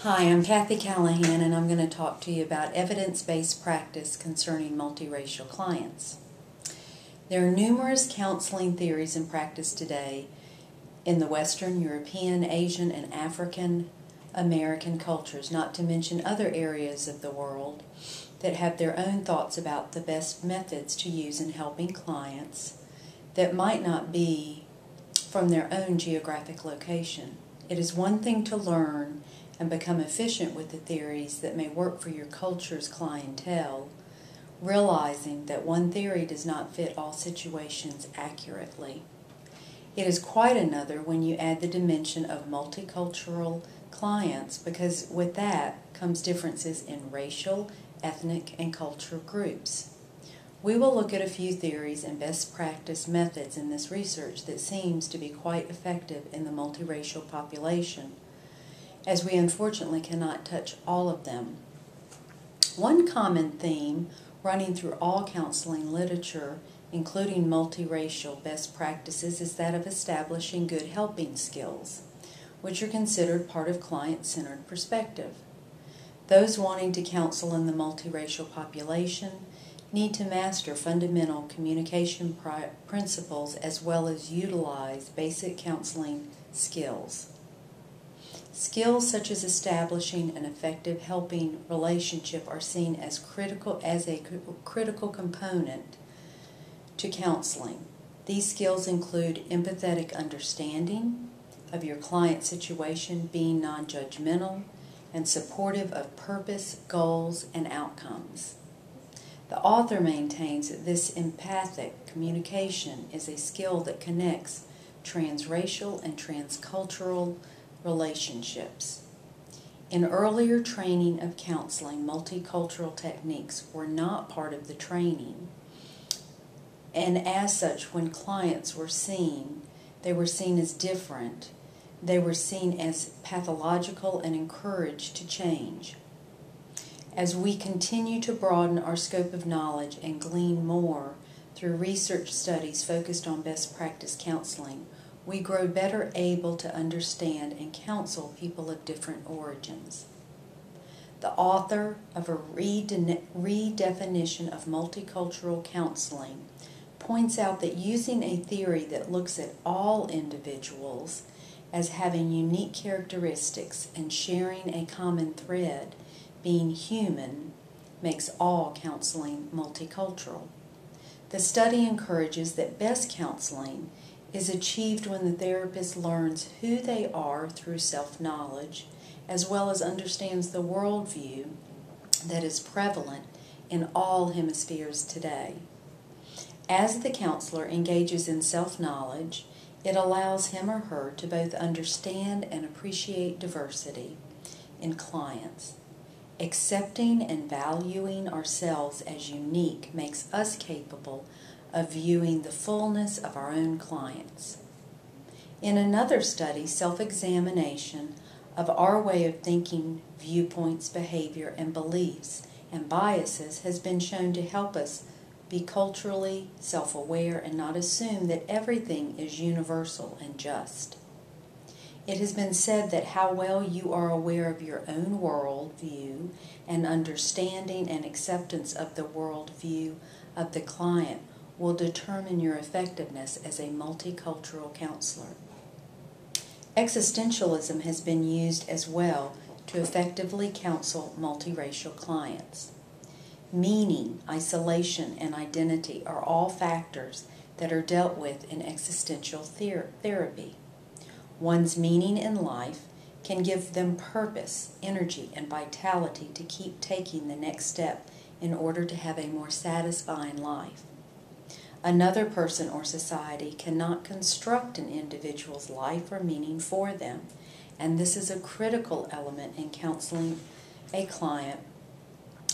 Hi, I'm Kathy Callahan, and I'm going to talk to you about evidence-based practice concerning multiracial clients. There are numerous counseling theories in practice today in the Western, European, Asian, and African American cultures, not to mention other areas of the world that have their own thoughts about the best methods to use in helping clients that might not be from their own geographic location. It is one thing to learn and become efficient with the theories that may work for your culture's clientele, realizing that one theory does not fit all situations accurately. It is quite another when you add the dimension of multicultural clients, because with that comes differences in racial, ethnic, and cultural groups. We will look at a few theories and best practice methods in this research that seems to be quite effective in the multiracial population, as we unfortunately cannot touch all of them. One common theme running through all counseling literature, including multiracial best practices, is that of establishing good helping skills, which are considered part of client-centered perspective. Those wanting to counsel in the multiracial population need to master fundamental communication principles as well as utilize basic counseling skills. Skills such as establishing an effective helping relationship are seen as a critical component to counseling. These skills include empathetic understanding of your client's situation, being non-judgmental, and supportive of purpose, goals, and outcomes. The author maintains that this empathic communication is a skill that connects transracial and transcultural relationships. In earlier training of counseling, multicultural techniques were not part of the training, and as such, when clients were seen, they were seen as different. They were seen as pathological and encouraged to change. As we continue to broaden our scope of knowledge and glean more through research studies focused on best practice counseling, we grow better able to understand and counsel people of different origins. The author of a redefinition of multicultural counseling points out that using a theory that looks at all individuals as having unique characteristics and sharing a common thread, being human, makes all counseling multicultural. The study encourages that best counseling is achieved when the therapist learns who they are through self-knowledge, as well as understands the worldview that is prevalent in all hemispheres today. As the counselor engages in self-knowledge, it allows him or her to both understand and appreciate diversity in clients. Accepting and valuing ourselves as unique makes us capable of viewing the fullness of our own clients. In another study, self-examination of our way of thinking, viewpoints, behavior, and beliefs and biases has been shown to help us be culturally self-aware and not assume that everything is universal and just. It has been said that how well you are aware of your own worldview and understanding and acceptance of the worldview of the client will determine your effectiveness as a multicultural counselor. Existentialism has been used as well to effectively counsel multiracial clients. Meaning, isolation, and identity are all factors that are dealt with in existential therapy. One's meaning in life can give them purpose, energy, and vitality to keep taking the next step in order to have a more satisfying life. Another person or society cannot construct an individual's life or meaning for them, and this is a critical element in counseling a client,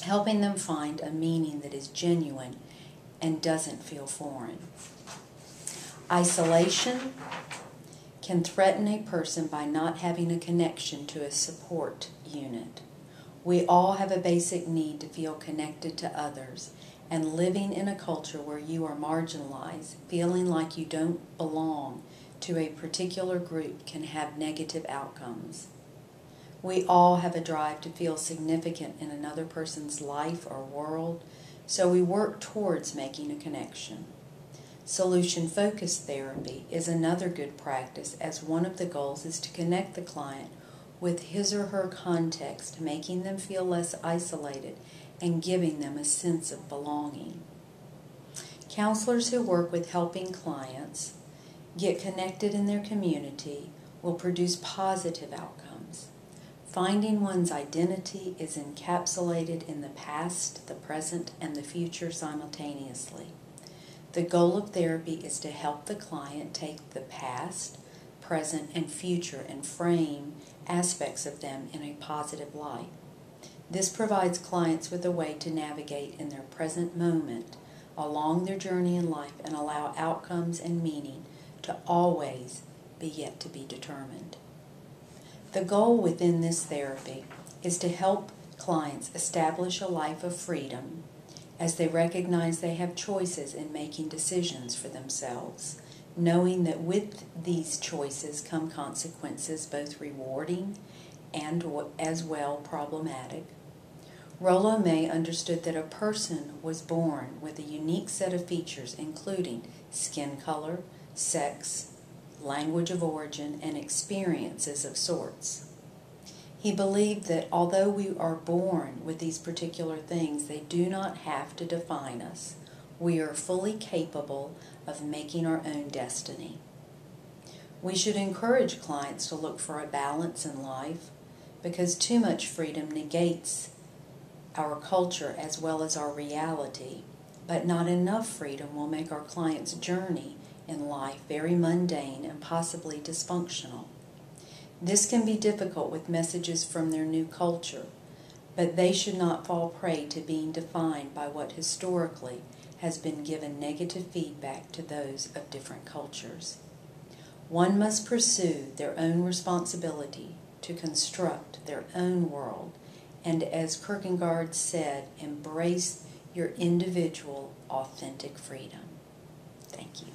helping them find a meaning that is genuine and doesn't feel foreign. Isolation can threaten a person by not having a connection to a support unit. We all have a basic need to feel connected to others, and living in a culture where you are marginalized, feeling like you don't belong to a particular group can have negative outcomes. We all have a drive to feel significant in another person's life or world, so we work towards making a connection. Solution-focused therapy is another good practice, as one of the goals is to connect the client with his or her context, making them feel less isolated and giving them a sense of belonging. Counselors who work with helping clients get connected in their community will produce positive outcomes. Finding one's identity is encapsulated in the past, the present, and the future simultaneously. The goal of therapy is to help the client take the past, present, and future and frame aspects of them in a positive light. This provides clients with a way to navigate in their present moment along their journey in life and allow outcomes and meaning to always be yet to be determined. The goal within this therapy is to help clients establish a life of freedom as they recognize they have choices in making decisions for themselves, knowing that with these choices come consequences both rewarding and as well problematic. Rollo May understood that a person was born with a unique set of features including skin color, sex, language of origin, and experiences of sorts. He believed that although we are born with these particular things, they do not have to define us. We are fully capable of making our own destiny. We should encourage clients to look for a balance in life, because too much freedom negates our culture as well as our reality, but not enough freedom will make our clients' journey in life very mundane and possibly dysfunctional. This can be difficult with messages from their new culture, but they should not fall prey to being defined by what historically has been given negative feedback to those of different cultures. One must pursue their own responsibility to construct their own world, and as Kierkegaard said, embrace your individual, authentic freedom. Thank you.